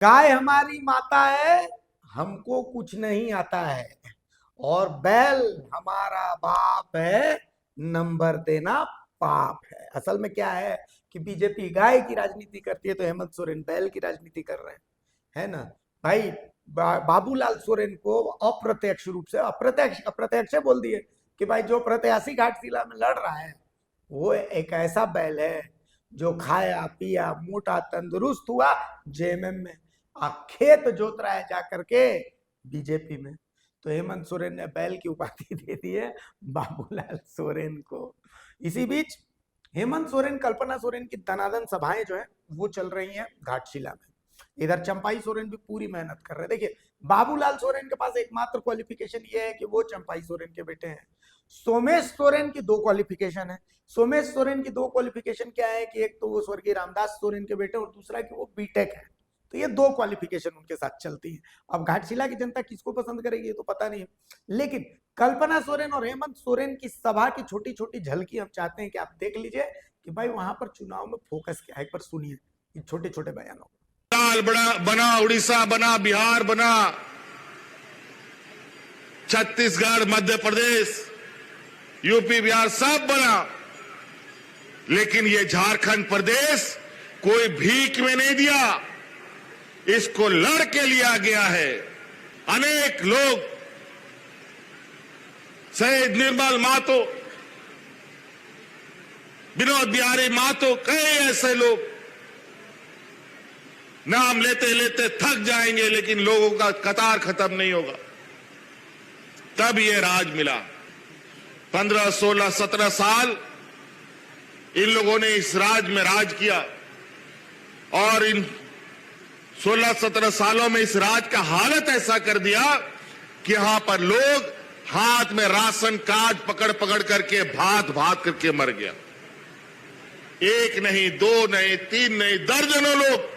गाय हमारी माता है, हमको कुछ नहीं आता है, और बैल हमारा बाप है, नंबर देना पाप है। असल में क्या है कि बीजेपी गाय की राजनीति करती है तो हेमंत सोरेन बैल की राजनीति कर रहे हैं, है ना भाई। बाबूलाल सोरेन को अप्रत्यक्ष रूप से, अप्रत्यक्ष बोल दिए कि भाई जो प्रत्याशी घाटशिला में लड़ रहा है वो एक ऐसा बैल है जो खाया पिया मोटा तंदुरुस्त हुआ जेएमएम में, खेत जोत रहा है जाकर के बीजेपी में। तो हेमंत सोरेन ने बैल की उपाधि दे दी है बाबूलाल सोरेन को। इसी बीच हेमंत सोरेन, कल्पना सोरेन की दनादन सभाएं जो है वो चल रही हैं घाटशिला में। इधर चंपाई सोरेन भी पूरी मेहनत कर रहे हैं। देखिए, बाबूलाल सोरेन के पास एकमात्र क्वालिफिकेशन ये है कि वो चंपाई सोरेन के बेटे हैं। सोमेश सोरेन की दो क्वालिफिकेशन है। सोमेश सोरेन की दो क्वालिफिकेशन क्या है कि एक तो वो स्वर्गीय रामदास सोरेन के बेटे, और दूसरा कि वो बीटेक है। तो ये दो क्वालिफिकेशन उनके साथ चलती है। अब घाटशिला की जनता किसको पसंद करेगी ये तो पता नहीं है, लेकिन कल्पना सोरेन और हेमंत सोरेन की सभा की छोटी छोटी झलकी हम चाहते हैं कि आप देख लीजिए कि भाई वहां पर चुनाव में फोकस क्या है। एक बार सुनिए इन छोटे छोटे बयानों को। बड़ा बना, उड़ीसा बना, बिहार बना, छत्तीसगढ़, मध्य प्रदेश, यूपी, बिहार सब बना, लेकिन ये झारखंड प्रदेश कोई भीख में नहीं दिया, इसको लड़ के लिया गया है। अनेक लोग, शहीद निर्मल महतो, विनोद बिहारी महतो, कई ऐसे लोग, नाम लेते लेते थक जाएंगे लेकिन लोगों का कतार खत्म नहीं होगा। तब ये राज मिला। 15, 16, 17 साल इन लोगों ने इस राज में राज किया, और इन 16-17 सालों में इस राज का हालत ऐसा कर दिया कि यहां पर लोग हाथ में राशन कार्ड पकड़ पकड़ करके भात भात करके मर गया। एक नहीं, दो नहीं, तीन नहीं, दर्जनों लोग।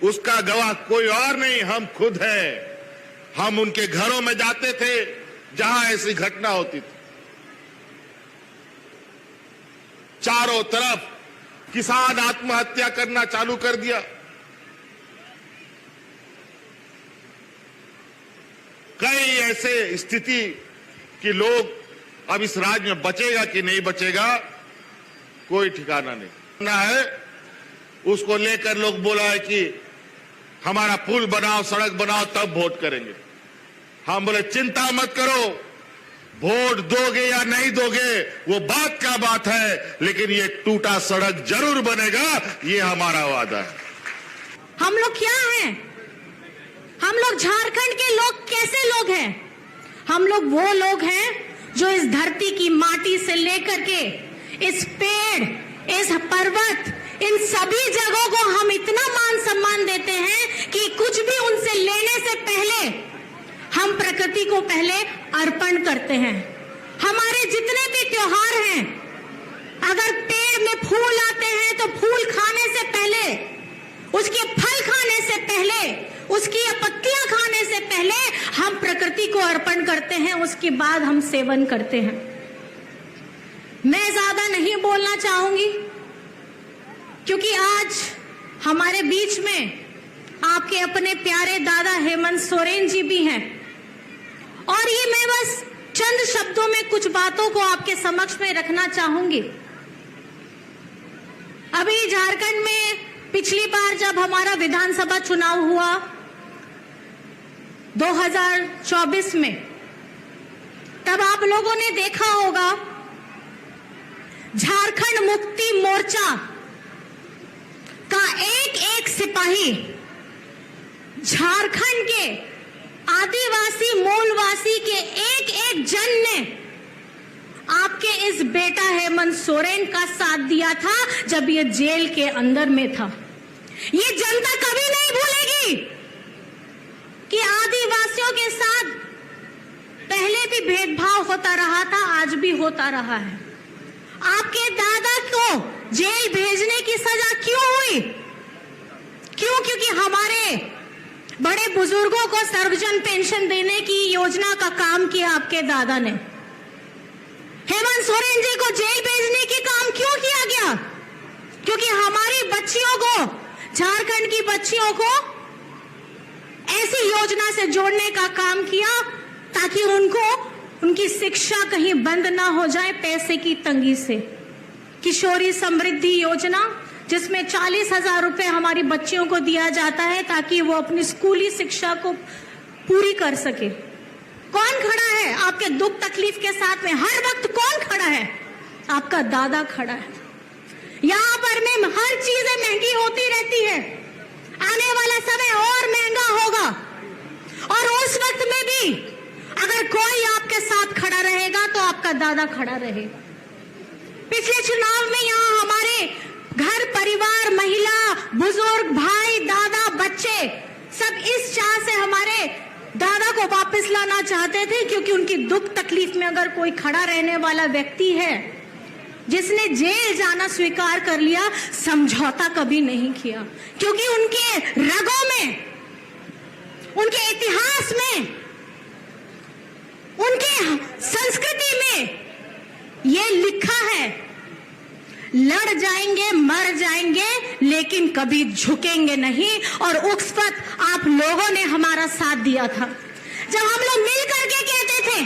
उसका गवाह कोई और नहीं, हम खुद हैं। हम उनके घरों में जाते थे जहां ऐसी घटना होती थी। चारों तरफ किसान आत्महत्या करना चालू कर दिया। कई ऐसे स्थिति कि लोग, अब इस राज्य में बचेगा कि नहीं बचेगा कोई ठिकाना नहीं ना है। उसको लेकर लोग बोला है कि हमारा पुल बनाओ, सड़क बनाओ, तब वोट करेंगे। हम बोले चिंता मत करो, वोट दोगे या नहीं दोगे वो बात का बात है, लेकिन ये टूटा सड़क जरूर बनेगा, ये हमारा वादा है। हम लोग क्या हैं? हम लोग झारखंड के लोग कैसे लोग हैं? हम लोग वो लोग हैं जो इस धरती की माटी से लेकर के इस पेड़, इस पर्वत, इन सभी जगहों को हम इतना मान सम्मान देते हैं कि कुछ भी उनसे लेने से पहले हम प्रकृति को पहले अर्पण करते हैं। हमारे जितने भी त्योहार हैं, अगर पेड़ में फूल आते हैं तो फूल खाने से पहले, उसके फल खाने से पहले, उसकी पत्तियां खाने से पहले हम प्रकृति को अर्पण करते हैं, उसके बाद हम सेवन करते हैं। मैं ज्यादा नहीं बोलना चाहूंगी क्योंकि आज हमारे बीच में आपके अपने प्यारे दादा हेमंत सोरेन जी भी हैं, और ये मैं बस चंद शब्दों में कुछ बातों को आपके समक्ष में रखना चाहूंगी। अभी झारखंड में पिछली बार जब हमारा विधानसभा चुनाव हुआ 2024 में, तब आप लोगों ने देखा होगा झारखंड मुक्ति मोर्चा का एक एक सिपाही, झारखंड के आदिवासी मूलवासी के एक एक जन ने आपके इस बेटा हेमंत सोरेन का साथ दिया था जब ये जेल के अंदर में था। ये जनता कभी नहीं भूलेगी कि आदिवासियों के साथ पहले भी भेदभाव होता रहा था, आज भी होता रहा है। आपके दादा को जेल भेजने की सजा क्यों हुई? क्यों? क्योंकि हमारे बड़े बुजुर्गों को सर्वजन पेंशन देने की योजना का काम किया आपके दादा ने। हेमंत सोरेन जी को जेल भेजने की काम क्यों किया गया? क्योंकि हमारी बच्चियों को, झारखंड की बच्चियों को योजना से जोड़ने का काम किया ताकि उनको उनकी शिक्षा कहीं बंद ना हो जाए पैसे की तंगी से। किशोरी समृद्धि योजना, जिसमें 40,000 रुपए हमारी बच्चियों को दिया जाता है ताकि वो अपनी स्कूली शिक्षा को पूरी कर सके। कौन खड़ा है आपके दुख तकलीफ के साथ में? हर वक्त कौन खड़ा है? आपका दादा खड़ा है। यहाँ पर में हर चीजें महंगी होती रहती है, आने वाला समय और महंगा होगा, और उस वक्त में भी अगर कोई आपके साथ खड़ा रहेगा तो आपका दादा खड़ा रहेगा। पिछले चुनाव में यहाँ हमारे घर परिवार, महिला, बुजुर्ग, भाई, दादा, बच्चे सब इस चाह से हमारे दादा को वापस लाना चाहते थे, क्योंकि उनकी दुख तकलीफ में अगर कोई खड़ा रहने वाला व्यक्ति है जिसने जेल जाना स्वीकार कर लिया, समझौता कभी नहीं किया, क्योंकि उनके रगों में, उनके इतिहास में, उनके संस्कृति में ये लिखा है, लड़ जाएंगे, मर जाएंगे, लेकिन कभी झुकेंगे नहीं। और उस वक्त आप लोगों ने हमारा साथ दिया था, जब हम लोग मिल करके कहते थे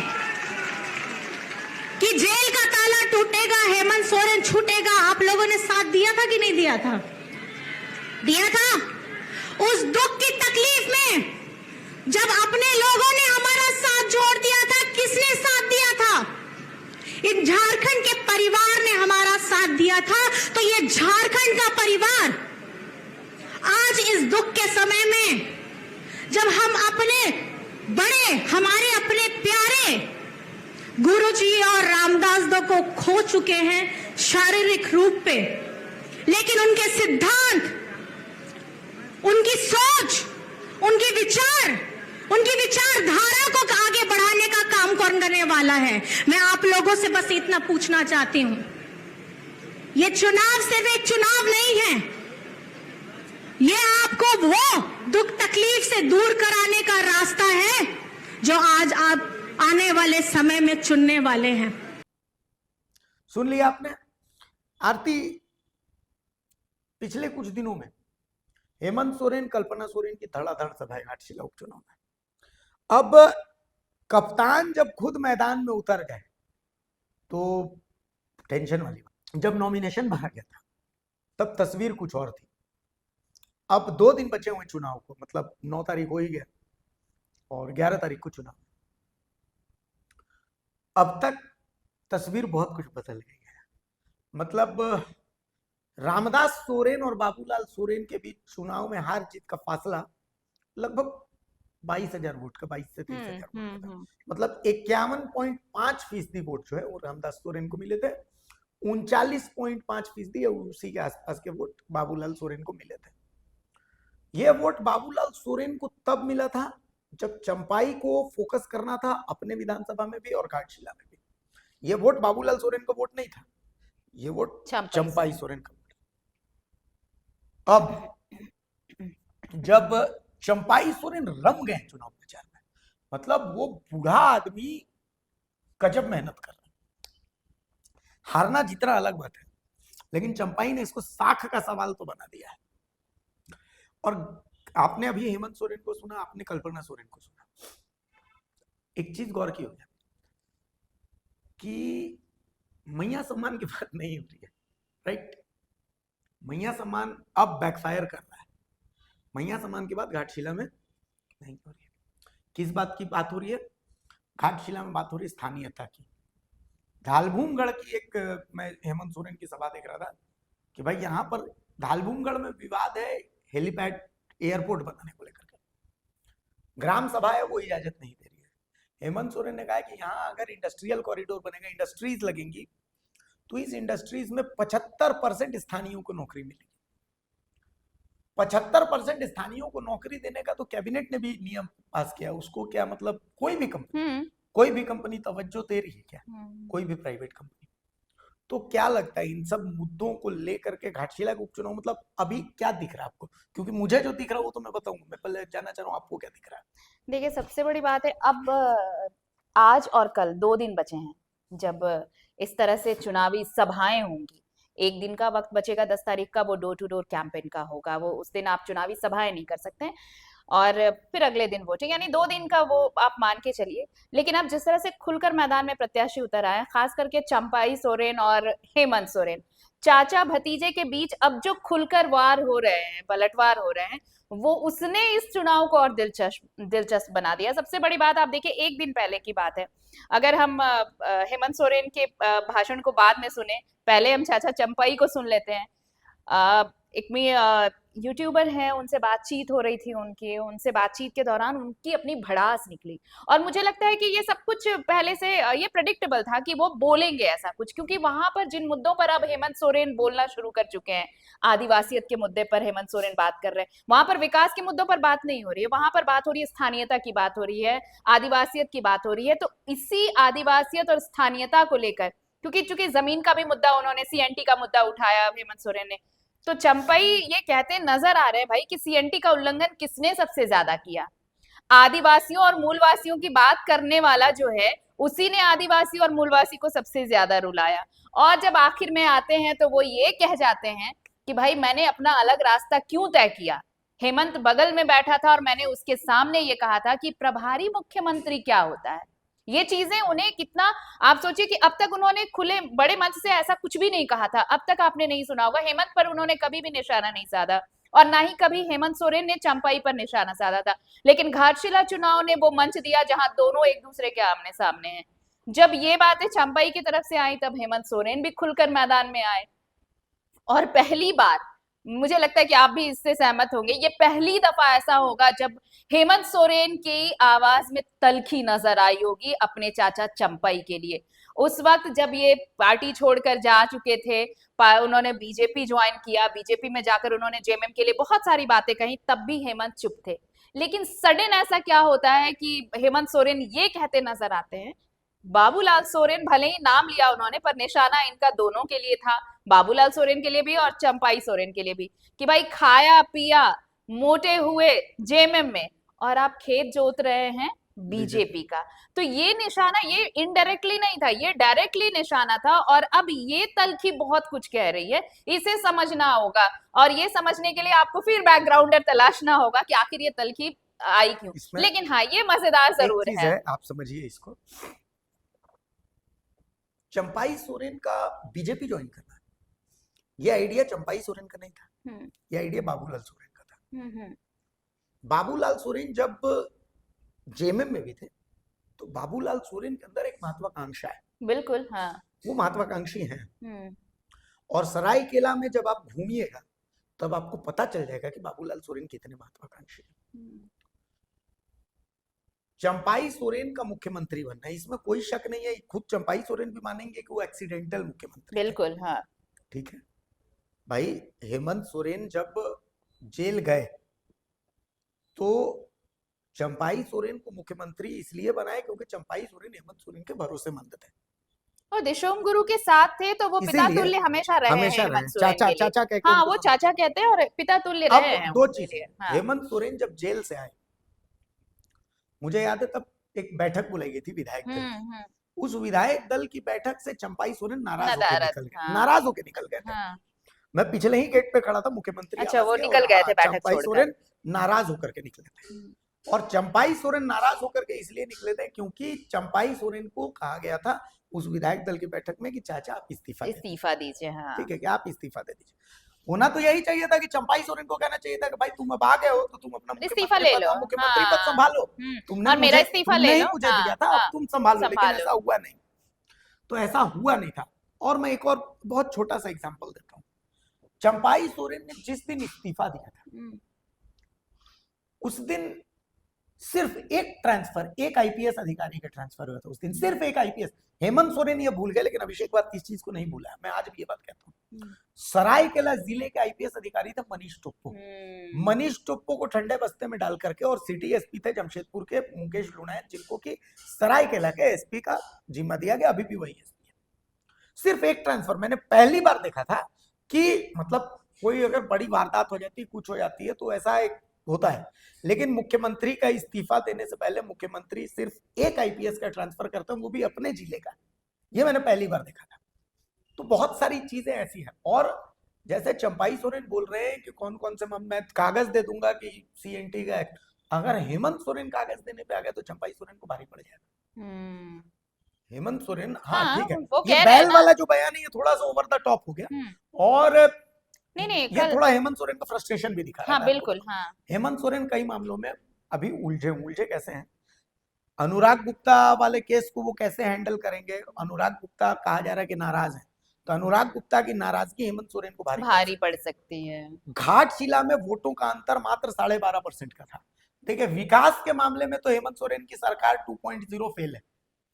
कि जेल का ताला टूटेगा, हेमंत सोरेन छूटेगा। आप लोगों ने साथ दिया था कि नहीं दिया था? दिया था। उस दुख की तकलीफ में जब अपने लोगों ने हमारा साथ जोड़ दिया था, किसने साथ दिया था? इन झारखंड के परिवार ने हमारा साथ दिया था। तो ये झारखंड का परिवार आज इस दुख के समय में, जब हम अपने बड़े, हमारे अपने प्यारे गुरुजी और रामदास दो को खो चुके हैं शारीरिक रूप पे, लेकिन उनके सिद्धांत, उनकी सोच, उनके विचार, उनकी विचारधारा को आगे बढ़ाने का काम कौन करने वाला है? मैं आप लोगों से बस इतना पूछना चाहती हूं, ये चुनाव सिर्फ एक चुनाव नहीं है, ये आपको वो दुख तकलीफ से दूर कराने का रास्ता है जो आज आप आने वाले समय में चुनने वाले हैं। सुन लिया आपने? आरती, पिछले कुछ दिनों में हेमंत सोरेन, कल्पना सोरेन की धड़ाधड़ सभाएं घाटशिला उपचुनाव में। अब कप्तान जब खुद मैदान में उतर गए तो टेंशन वाली बात। जब नॉमिनेशन भरा गया था तब तस्वीर कुछ और थी। अब 2 दिन बचे हुए चुनाव को, मतलब 9 तारीख हो ही गया और 11 तारीख को चुनाव। अब तक तस्वीर बहुत कुछ बदल गई है। मतलब रामदास सोरेन और बाबूलाल सोरेन के बीच चुनाव में हार जीत का फासला लगभग 22,000 वोट का, 22 से 23,000 वोट का। मतलब 51.5% वोट जो है वो रामदास सोरेन को मिले थे, 39.5% या उसी के आसपास के वोट बाबूलाल सोरेन को मिले थे। यह वोट बाबूलाल सोरेन को तब मिला था जब चंपाई को फोकस करना था, अपने विधानसभा में भी और घाटशिला में भी। यह वोट बाबूलाल सोरेन का वोट नहीं था, यह वोट चंपाई सोरेन का वोट। अब जब चंपाई सोरेन रम गए चुनाव प्रचार में, मतलब वो बूढ़ा आदमी गजब मेहनत कर रहा है, हारना जीतना अलग बात है, लेकिन चंपाई ने इसको साख का सवाल तो बना दिया है। और आपने अभी हेमंत सोरेन को सुना, आपने कल्पना सोरेन को सुना। एक चीज गौर की होगी कि मैया सम्मान की बात नहीं हो रही है, राइट? मैया सम्मान अब बैकफायर कर रहा है। मैया सम्मान की बात घाटशिला में नहीं हो रही है। किस बात की बात हो रही है? घाटशिला में बात हो रही है स्थानीयता की। धालभूमगढ़ की एक, मैं हेमंत सोरेन की सभा देख रहा था कि भाई यहाँ पर धालभूमगढ़ में विवाद है हेलीपैड, एयरपोर्ट बनाने को लेकर के। ग्राम सभा है वो इजाजत नहीं दे रही है। हेमंत सोरेन ने कहा कि यहाँ अगर इंडस्ट्रियल कॉरिडोर बनेगा, इंडस्ट्रीज लगेंगी, तो इस इंडस्ट्रीज में 75% स्थानीयों को नौकरी मिलेगी। 75% स्थानीयों को नौकरी देने का तो कैबिनेट ने भी नियम पास किया। उसको क्या मतलब, कोई भी कंपनी तवज्जो दे रही है क्या? कोई भी प्राइवेट कंपनी? तो क्या लगता है इन सब मुद्दों को लेकर के घाटशिला के उपचुनाव, मतलब अभी क्या दिख रहा है आपको? क्योंकि मुझे जो दिख रहा है वो तो मैं बताऊंगा, मैं पहले जानना चाह रहा हूँ आपको क्या दिख रहा है। देखिए, सबसे बड़ी बात है, अब आज और कल 2 दिन बचे हैं जब इस तरह से चुनावी सभाएं होंगी। एक दिन का वक्त बचेगा 10 तारीख का, वो डोर टू डोर कैंपेन का होगा। वो उस दिन आप चुनावी सभाएं नहीं कर सकते हैं। और फिर अगले दिन वोटिंग, यानी 2 दिन का वो आप मान के चलिए। लेकिन अब जिस तरह से खुलकर मैदान में प्रत्याशी उतर आए हैं, खास करके चंपाई सोरेन और हेमंत सोरेन, चाचा भतीजे के बीच अब जो खुलकर वार हो रहे हैं, पलटवार हो रहे हैं, वो उसने इस चुनाव को और दिलचस्प बना दिया। सबसे बड़ी बात आप देखिए, एक दिन पहले की बात है, अगर हम हेमंत सोरेन के भाषण को बाद में सुने, पहले हम चाचा चंपाई को सुन लेते हैं। एक में यूट्यूबर हैं, उनसे बातचीत हो रही थी उनसे बातचीत के दौरान उनकी अपनी भड़ास निकली, और मुझे लगता है कि ये सब कुछ पहले से ये प्रेडिक्टेबल था कि वो बोलेंगे ऐसा कुछ, क्योंकि वहां पर जिन मुद्दों पर अब हेमंत सोरेन बोलना शुरू कर चुके हैं, आदिवासियत के मुद्दे पर हेमंत सोरेन बात कर रहे हैं, वहां पर विकास के मुद्दों पर बात नहीं हो रही है, वहां पर बात हो रही है स्थानीयता की, बात हो रही है आदिवासियत की, बात हो रही है। तो इसी आदिवासियत और स्थानीयता को लेकर, क्योंकि चूंकि जमीन का भी मुद्दा उन्होंने, सीएनटी का मुद्दा उठाया हेमंत सोरेन ने, तो चंपई ये कहते नजर आ रहे हैं भाई कि सीएनटी का उल्लंघन किसने सबसे ज्यादा किया। आदिवासियों और मूलवासियों की बात करने वाला जो है, उसी ने आदिवासी और मूलवासी को सबसे ज्यादा रुलाया। और जब आखिर में आते हैं तो वो ये कह जाते हैं कि भाई मैंने अपना अलग रास्ता क्यों तय किया। हेमंत बगल में बैठा था और मैंने उसके सामने ये कहा था कि प्रभारी मुख्यमंत्री क्या होता है। ये चीजें उन्हें कितना, आप सोचिए कि अब तक उन्होंने खुले बड़े मंच से ऐसा कुछ भी नहीं कहा था, अब तक आपने नहीं सुना होगा हेमंत पर उन्होंने कभी भी निशाना नहीं साधा, और ना ही कभी हेमंत सोरेन ने चंपाई पर निशाना साधा था। लेकिन घाटशिला चुनाव ने वो मंच दिया जहां दोनों एक दूसरे के आमने सामने हैं। जब ये बातें चंपाई की तरफ से आई, तब हेमंत सोरेन भी खुलकर मैदान में आए, और पहली बार, मुझे लगता है कि आप भी इससे सहमत होंगे, ये पहली दफा ऐसा होगा जब हेमंत सोरेन की आवाज में तल्खी नजर आई होगी अपने चाचा चंपाई के लिए। उस वक्त जब ये पार्टी छोड़कर जा चुके थे, उन्होंने बीजेपी ज्वाइन किया, बीजेपी में जाकर उन्होंने जेएमएम के लिए बहुत सारी बातें कही, तब भी हेमंत चुप थे। लेकिन सडन ऐसा क्या होता है कि हेमंत सोरेन ये कहते नजर आते हैं, बाबूलाल सोरेन भले ही नाम लिया उन्होंने, पर निशाना इनका दोनों के लिए था, बाबूलाल सोरेन के लिए भी और चंपाई सोरेन के लिए भी, कि भाई खाया पिया मोटे हुए जेएमएम में, और आप खेत जोत रहे हैं बीजेपी का। तो ये निशाना, ये इनडायरेक्टली नहीं था, ये डायरेक्टली निशाना था। और अब ये तल्खी बहुत कुछ कह रही है, इसे समझना होगा, और ये समझने के लिए आपको फिर बैकग्राउंडर तलाशना होगा कि आखिर ये तल्खी आई क्यों। लेकिन हाँ, ये मजेदार जरूर है। आप समझिए इसको, चंपाई सोरेन का बीजेपी ज्वाइन करना, ये आइडिया चंपाई सोरेन का नहीं था, ये आइडिया बाबूलाल सोरेन का था। बाबूलाल सोरेन जब जेएमएम में भी थे, तो बाबूलाल सोरेन के अंदर एक महत्वाकांक्षा है, बिल्कुल, हाँ, वो महत्वाकांक्षी हैं। और सरायकेला में जब आप घूमिएगा तब आपको पता चल जाएगा कि बाबूलाल सोरेन कितने महत्वाकांक्षी हैं। चंपाई सोरेन का मुख्यमंत्री बनना है, इसमें कोई शक नहीं है, खुद चंपाई सोरेन भी मानेंगे कि वो एक्सीडेंटल मुख्यमंत्री, बिल्कुल, हाँ, ठीक है भाई। हेमंत सोरेन जब जेल गए तो चंपाई सोरेन को मुख्यमंत्री इसलिए बनाए क्योंकि चंपाई सोरेन हेमंत सोरेन के भरोसेमंद थे, और दिशोम गुरु के साथ थे, तो वो पिता तुल्य हमेशा रहे हैं हेमंत सोरेन के लिए। चाचा कहते हाँ, वो चाचा कहते हैं और पिता तुल्य रहे हैं। दो चीजें, हेमंत सोरेन जब जेल से आए, मुझे याद है तब एक बैठक बुलाई गई थी विधायक दल की, उस विधायक दल की बैठक से चंपाई सोरेन नाराज होकर निकल गए थे। मैं पिछले ही गेट पे खड़ा था, मुख्यमंत्री, अच्छा, वो निकल गए थे बैठक छोड़कर, सोरेन नाराज होकर के निकले थे। और चंपाई सोरेन नाराज होकर के इसलिए निकले थे क्योंकि चंपाई सोरेन को कहा गया था उस विधायक दल की बैठक में कि चाचा आप इस्तीफा दीजिए, हाँ, ठीक है कि आप इस्तीफा दे दीजिए। होना तो यही चाहिए था कि चंपाई सोरेन को कहना चाहिए था कि भाई तुम अब आ गए हो तो तुम अपना इस्तीफा ले लो, मुख्यमंत्री पद संभालो, तुमने मेरा इस्तीफा ले लो, मुझे दिया था, अब तुम संभालो। लेकिन ऐसा हुआ नहीं, तो ऐसा हुआ नहीं था। और मैं एक और बहुत छोटा सा एग्जांपल देता हूँ, चंपाई सोरेन ने जिस दिन इस्तीफा दिया था, उस दिन सिर्फ एक ट्रांसफर, एक आईपीएस अधिकारी का ट्रांसफर हुआ था उस दिन, सिर्फ एक आईपीएस। हेमंत सोरेन ये भूल गए, लेकिन अभिषेक बात इस चीज को नहीं भूला है, मैं आज भी ये बात कहता हूँ। सरायकेला जिले के आईपीएस अधिकारी थे मनीष टोप्पो। मनीष टोप्पो को ठंडे बस्ते में डाल करके, और सिटी एसपी थे जमशेदपुर के मुकेश लुनायत, जिनको कि सरायकेला के एसपी का जिम्मा दिया गया, अभी भी वही एसपी है। सिर्फ एक ट्रांसफर मैंने पहली बार देखा था कि मतलब कोई अगर बड़ी वारदात हो जाती है, कुछ हो जाती है, तो ऐसा एक होता है, लेकिन मुख्यमंत्री का इस्तीफा देने से पहले मुख्यमंत्री सिर्फ एक आईपीएस का ट्रांसफर करता है, वो भी अपने जिले का। ये मैंने पहली बार देखा था। तो बहुत सारी चीजें ऐसी हैं। और जैसे चंपाई सोरेन बोल रहे हैं कि कौन कौन से मैं कागज दे दूंगा कि सीएनटी का, अगर हेमंत सोरेन कागज देने पे आ गया तो चंपाई सोरेन को भारी पड़ जाएगा। हम्म, हेमंत सोरेन, हाँ हाँ ठीक है, वो ये कह रहे हैं बैल ना। वाला जो बयान है ये थोड़ा सा ओवर द टॉप हो गया, और नहीं ये कल, थोड़ा हेमंत सोरेन का फ्रस्ट्रेशन भी दिखा हाँ रहा है बिल्कुल, हाँ हेमंत सोरेन कई मामलों में अभी उलझे कैसे हैं, अनुराग गुप्ता वाले केस को वो कैसे हैंडल करेंगे। अनुराग गुप्ता कहा जा रहा है कि नाराज है, तो अनुराग गुप्ता की नाराजगी हेमंत सोरेन को भारी पड़ सकती है। घाटशिला में वोटों का अंतर मात्र 12.5% का था। देखिए विकास के मामले में तो हेमंत सोरेन की सरकार 2.0 फेल है,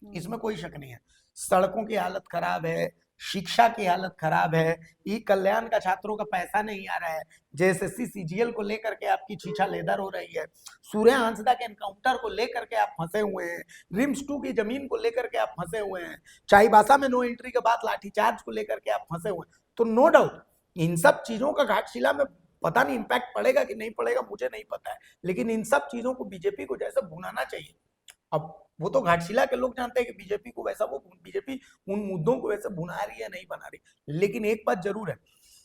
इसमें कोई शक नहीं है। सड़कों की हालत खराब है, शिक्षा की हालत खराब है, ई कल्याण का छात्रों का पैसा नहीं आ रहा है, जेएसएससी सीजीएल को लेकर के आपकी छीछा लेदर हो रही है, सूर्य हांसदा के एनकाउंटर को लेकर के आप फंसे हुए हैं, रिम्स 2 की जमीन को लेकर के आप फंसे हुए हैं, चाईबासा में नो एंट्री के बाद लाठीचार्ज को लेकर के आप फंसे हुए हैं। तो नो डाउट इन सब चीजों का घाटशिला में पता नहीं इंपैक्ट पड़ेगा कि नहीं पड़ेगा, मुझे नहीं पता है, लेकिन इन सब चीजों को बीजेपी को जैसे भुनाना चाहिए। अब वो तो घाटशिला के लोग जानते हैं कि बीजेपी को वैसा, वो बीजेपी उन मुद्दों को वैसे भुना रही है नहीं बना रही, लेकिन एक बात जरूर है,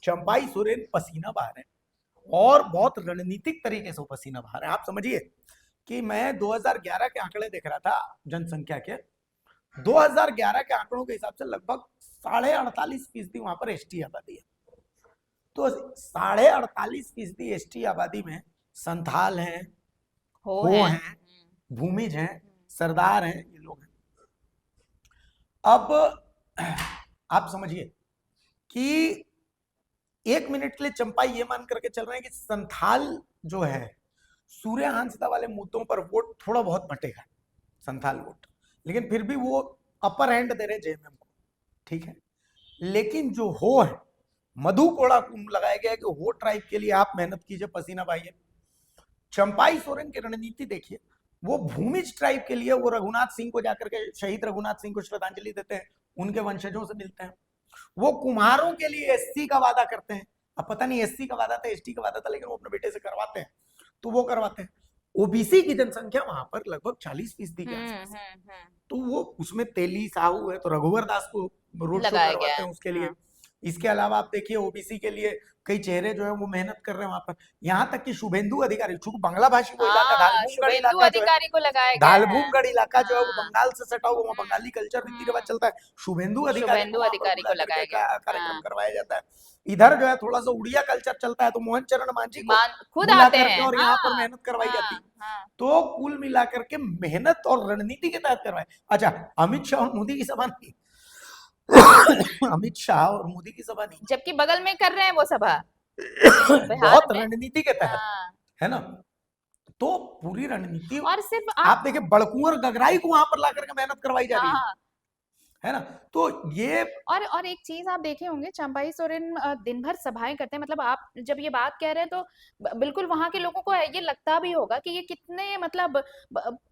चंपाई सोरेन पसीना बहा रहे हैं और बहुत रणनीतिक तरीके से पसीना बहा रहे हैं। आप समझिए कि मैं 2011 के आंकड़े देख रहा था जनसंख्या के, 2011 के आंकड़ों के हिसाब से लगभग 48.5% वहां पर एसटी आबादी है। तो 48.5% एसटी आबादी में संथाल हैं, हो हैं, भूमिज हैं, सरदार हैं, ये लोग हैं। अब आप समझिए कि 1 मिनट के लिए चंपाई ये मान करके चल रहे हैं कि संथाल जो है सूर्य हांसदा वाले मुद्दों पर वोट थोड़ा बहुत बटेगा, संथाल वोट, लेकिन फिर भी वो अपर हैंड दे रहे जेएमएम को, ठीक है। लेकिन जो हो है, मधु कोड़ा लगाया गया है कि हो ट्राइब के लिए आप मेहनत कीजिए, पसीना बहाइए। चंपाई सोरेन की रणनीति देखिए, वो भूमिज ट्राइब के लिए वो रघुनाथ सिंह को जाकर के, शहीद रघुनाथ सिंह को श्रद्धांजलि देते हैं, उनके वंशजों से मिलते हैं। वो कुम्हारों के लिए एससी का वादा करते हैं, अब पता नहीं एससी का वादा था एसटी का वादा था, लेकिन वो अपने बेटे से करवाते हैं, तो वो करवाते हैं। ओबीसी की जनसंख्या वहां पर लगभग 40% के आसपास है, तो वो उसमें तेली साहू है, तो रघुवर दास को रोड शो करवाते हैं उसके लिए। इसके अलावा आप देखिए ओबीसी के लिए कई चेहरे जो है वो मेहनत कर रहे हैं वहां पर, यहाँ तक कि शुभेंदु अधिकारी, चूंकि बांग्ला भाषी वो इलाका धालभूमगढ़ इलाका जो है, धालभूमगढ़ इलाका जो है वो बंगाल से सटा हुआ, वहाँ बंगाली कल्चर रीति रिवाज चलता है, शुभेंदु अधिकारी को लगाया गया, कार्यक्रम करवाया जाता है। इधर जो है थोड़ा सा उड़िया कल्चर चलता है, तो मोहन चरण मांझी को खुद आते हैं और यहाँ पर मेहनत करवाई जाती है। तो कुल मिलाकर के मेहनत और रणनीति के तहत करवाए। अच्छा, अमित शाह और मोदी की सभा नहीं, अमित शाह और मोदी की सभा नहीं, जबकि बगल में कर रहे हैं वो सभा बहुत रणनीति के तहत, है ना। तो पूरी रणनीति, और सिर्फ आप देखिए बड़कुंवर गगराई को वहां पर ला करके मेहनत करवाई जा रही है ना। तो ये और एक चीज आप देखे होंगे, चंपाई सोरेन दिन भर सभाएं करते हैं, मतलब आप जब ये बात कह रहे हैं तो बिल्कुल वहां के लोगों को ये लगता भी होगा कि ये कितने, मतलब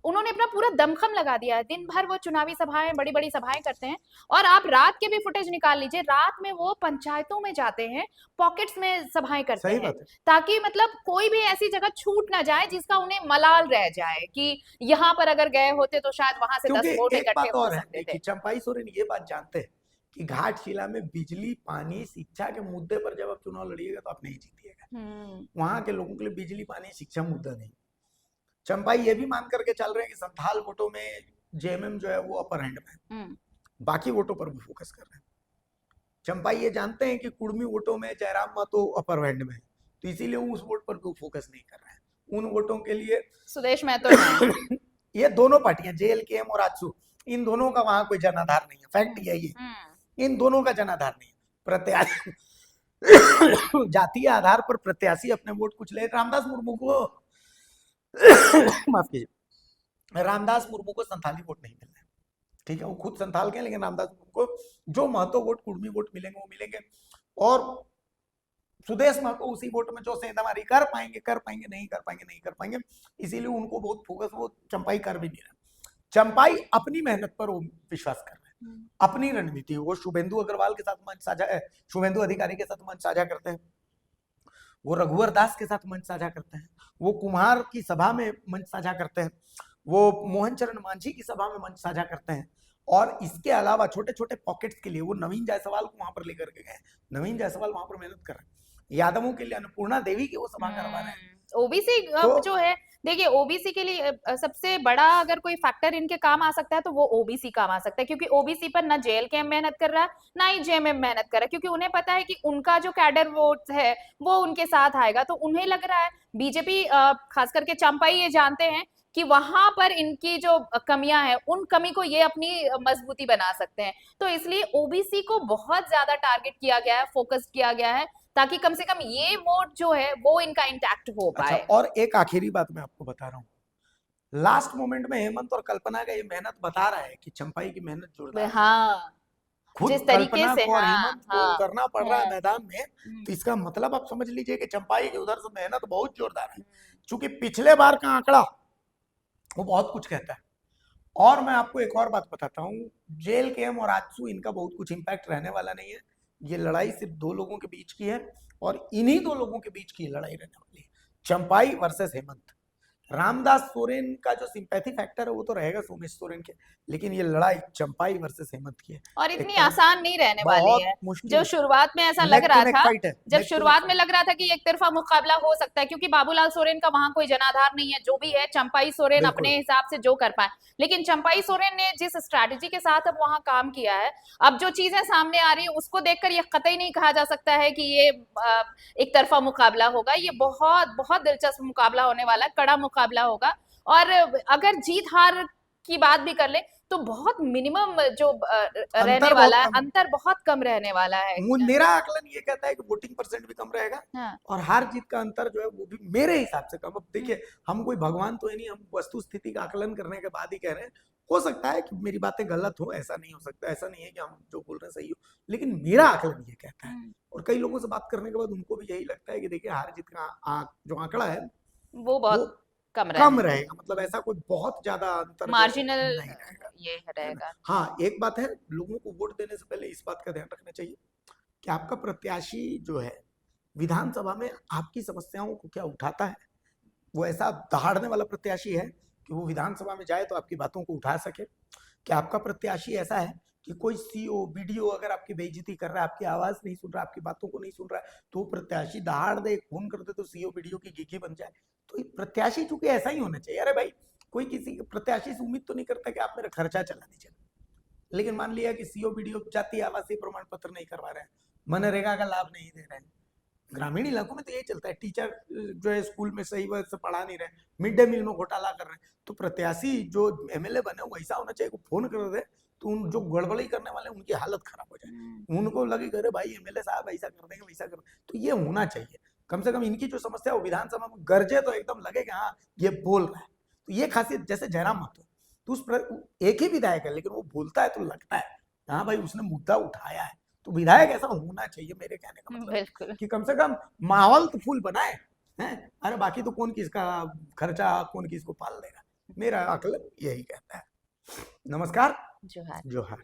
उन्होंने अपना पूरा दमखम लगा दिया है, दिन भर वो चुनावी सभाएं, बड़ी बड़ी सभाएं करते हैं। और आप रात के भी फुटेज निकाल लीजिए, रात में वो पंचायतों में जाते हैं, पॉकेट्स में सभाएं करते हैं, ताकि मतलब कोई भी ऐसी जगह छूट ना जाए जिसका उन्हें मलाल रह जाए कि यहाँ पर अगर गए होते तो शायद वहां से 10 वोट इकट्ठे हो सकते थे। चंपाई सोरेन ये बात जानते हैं कि घाटशिला में बिजली, पानी, शिक्षा के मुद्दे पर जब आप चुनाव लड़िएगा तो आप नहीं जीतिएगा। वहां के लोगों के लिए बिजली, पानी, शिक्षा मुद्दा नहीं। चंपाई ये भी मान करके चल रहे हैं कि संथाल वोटों में जेएमएम जो है वो अपर हैंड में, बाकी वोटों पर भी फोकस कर रहे हैं। चंपाई ये जानते हैं कि कुर्मी वोटों में जयराम महतो अपर हैंड में, तो इसीलिए उस वोट पर कोई फोकस नहीं कर रहे हैं। उन वोटों के लिए सुदेश महतो ये दोनों पार्टियां जेएलकेएम और आजसू, इन दोनों का वहां कोई जनाधार नहीं है, फैक्ट यही है, इन दोनों का जनाधार नहीं है। प्रत्याशी जातीय आधार पर प्रत्याशी अपने वोट कुछ ले, रामदास मुर्मू को माफ कीजिए, रामदास मुर्मू को संथाली वोट नहीं मिल रहे, ठीक है, वो खुद संथाल के, लेकिन रामदास मुर्मू को जो महतो वोट, कुर्मी वोट मिलेंगे वो मिलेंगे, और सुदेश महतो उसी वोट में जो सेंधमारी कर पाएंगे, नहीं कर पाएंगे, इसीलिए उनको बहुत फोकस वो चंपाई कर भी नहीं रहा। चंपाई अपनी मेहनत पर वो विश्वास कर रहे हैं, अपनी रणनीति, वो शुभेंदु अग्रवाल के साथ मंच साझा, शुभेंदु अधिकारी के साथ मंच साझा करते हैं, वो रघुवर दास के साथ मंच साझा करते हैं, वो कुम्हार की सभा में मंच साझा करते हैं, वो मोहन चरण मांझी की सभा में मंच साझा करते हैं, और इसके अलावा छोटे छोटे पॉकेट्स के लिए वो नवीन जायसवाल को वहां पर लेकर के गए। नवीन जायसवाल वहां पर मेहनत कर रहे हैं, यादवों के लिए अन्नपूर्णा देवी की वो सभा करवा रहे हैं। ओबीसी जो है देखिए ओबीसी के लिए सबसे बड़ा अगर कोई फैक्टर इनके काम आ सकता है तो वो ओबीसी काम आ सकता है, क्योंकि ओबीसी पर ना जेएलकेएम मेहनत कर रहा है ना ही जेएमएम मेहनत कर रहा है, क्योंकि उन्हें पता है कि उनका जो कैडर वोट है वो उनके साथ आएगा। तो उन्हें लग रहा है बीजेपी खास करके चंपाई ये जानते हैं कि वहां पर इनकी जो कमियां हैं उन कमी को ये अपनी मजबूती बना सकते हैं। तो इसलिए ओबीसी को बहुत ज्यादा टारगेट किया गया है, फोकस किया गया है, ताकि कम से कम ये वोट जो है वो इनका इंटैक्ट हो अच्छा, पाए। और एक आखिरी बात मैं आपको बता रहा हूँ, लास्ट मोमेंट में हेमंत और कल्पना का ये मेहनत बता रहा है कि चंपाई की मेहनत जोरदार है। हाँ, खुद जिस तरीके कल्पना से, को और हाँ हेमंत को हाँ उतरना पड़ रहा है हाँ मैदान में, हम्म, तो इसका मतलब आप समझ लीजिए कि चंपाई की उधर से मेहनत बहुत जोरदार है। चूंकि पिछले बार का आंकड़ा वो बहुत कुछ कहता है। और मैं आपको एक और बात बताता हूँ, जेएलकेएम और आजसू इनका बहुत कुछ इंपैक्ट रहने वाला नहीं है। ये लड़ाई सिर्फ दो लोगों के बीच की है, और इन्हीं दो लोगों के बीच की लड़ाई रहने वाली है, चंपाई वर्सेस हेमंत। रामदास सोरेन का जो सिंपैथी फैक्टर है वो तो रहेगा सोमेश सोरेन के, लेकिन ये लड़ाई चंपाई वर्सेस हेमंत की है। और एक इतनी तरह आसान नहीं रहने वाली बहुत है। मुश्किल जो है, शुरुआत में ऐसा लग नेक टू रहा नेक था, फाइट है, जब नेक टू नेक शुरुआत में फाइट। लग रहा था कि एक तरफा मुकाबला हो सकता है, क्योंकि बाबूलाल सोरेन का वहां कोई जनाधार नहीं है, जो भी है चंपाई सोरेन बिल्कुल अपने हिसाब से जो कर पाए। लेकिन चंपाई सोरेन ने जिस स्ट्रैटेजी के साथ अब वहां काम किया है, अब जो चीजें सामने आ रही है उसको देखकर ये कतई नहीं कहा जा सकता है कि ये एक तरफा मुकाबला होगा। ये बहुत बहुत दिलचस्प मुकाबला होने वाला है, कड़ा मुकाबला होगा। और अगर जीत हार की बात भी कर ले तो बहुत मिनिमम जो रहने अंतर बहुत वाला है, कम है। अंतर बहुत कम रहने वाला है। मेरा आकलन ये कहता है कि वोटिंग परसेंट भी कम रहेगा, हाँ और हार जीत का अंतर जो है वो भी मेरे हिसाब से कम। अब देखिए, हम कोई भगवान तो है नहीं, हम वस्तु स्थिति का आकलन करने के बाद ही कह रहे हैं। हो सकता है कि मेरी बातें गलत हो, ऐसा नहीं हो सकता, ऐसा नहीं है कि हम जो बोल रहे हैं सही हो, लेकिन मेरा आकलन ये कहता है। और कई लोगों से बात करने के बाद उनको भी यही लगता है कि देखिए, हार जीत का जो आंकड़ा है वो वो बहुत कम कम रहने रहेगा, मतलब ऐसा कोई बहुत ज्यादा अंतर जो है मार्जिनल नहीं रहेगा, ये है ना। रहेगा। हाँ, एक बात है, लोगों को वोट देने से पहले इस बात का ध्यान रखना चाहिए कि आपका प्रत्याशी जो है विधानसभा में आपकी समस्याओं को क्या उठाता है। वो ऐसा दहाड़ने वाला प्रत्याशी है कि वो विधानसभा में जाए तो आपकी बातों को उठा सके। क्या आपका प्रत्याशी ऐसा है कि कोई सीओ बीडीओ अगर आपकी बेइज्जती कर रहा है, आपकी आवाज नहीं सुन रहा, आपकी बातों को नहीं सुन रहा है, तो वो प्रत्याशी दहाड़ दे, फोन कर दे तो सीओ बीडीओ की गिगी बन जाए। तो प्रत्याशी चूंकि ऐसा ही होना चाहिए। अरे भाई, कोई किसी प्रत्याशी से उम्मीद तो नहीं करता कि आप मेरा खर्चा चला दीजिए, लेकिन मान लिया कि सीओ बीडीओ जाति आवासीय प्रमाण पत्र नहीं करवा रहे हैं, मनरेगा का लाभ नहीं दे रहे हैं। ग्रामीण इलाकों में तो यही चलता है, टीचर जो है स्कूल में सही वजह से पढ़ा नहीं रहे, मिड डे मील में घोटाला कर रहे हैं। तो प्रत्याशी जो एमएलए बने वो ऐसा होना चाहिए कि फोन कर दे तो उन जो गड़बड़ी करने वाले उनकी हालत खराब हो जाए, उनको लगे कि अरे भाई एमएलए साहब ऐसा कर देंगे वैसा कर देंगे। तो ये होना चाहिए, कम से कम इनकी जो समस्या है वो विधानसभा में गरजे तो एकदम लगे कि हाँ ये बोल रहा है। तो ये खासियत, जैसे जयराम महतो, तो एक ही विधायक है लेकिन वो बोलता है तो लगता है हाँ भाई उसने मुद्दा उठाया है। तो विधायक ऐसा होना चाहिए, मेरे कहने का मतलब बिल्कुल। कि कम से कम माहौल तो फूल बनाए हैं। अरे बाकी तो कौन किसका खर्चा, कौन किसको पाल देगा। मेरा आकलन यही कहता है। नमस्कार, जोहार। जोहार।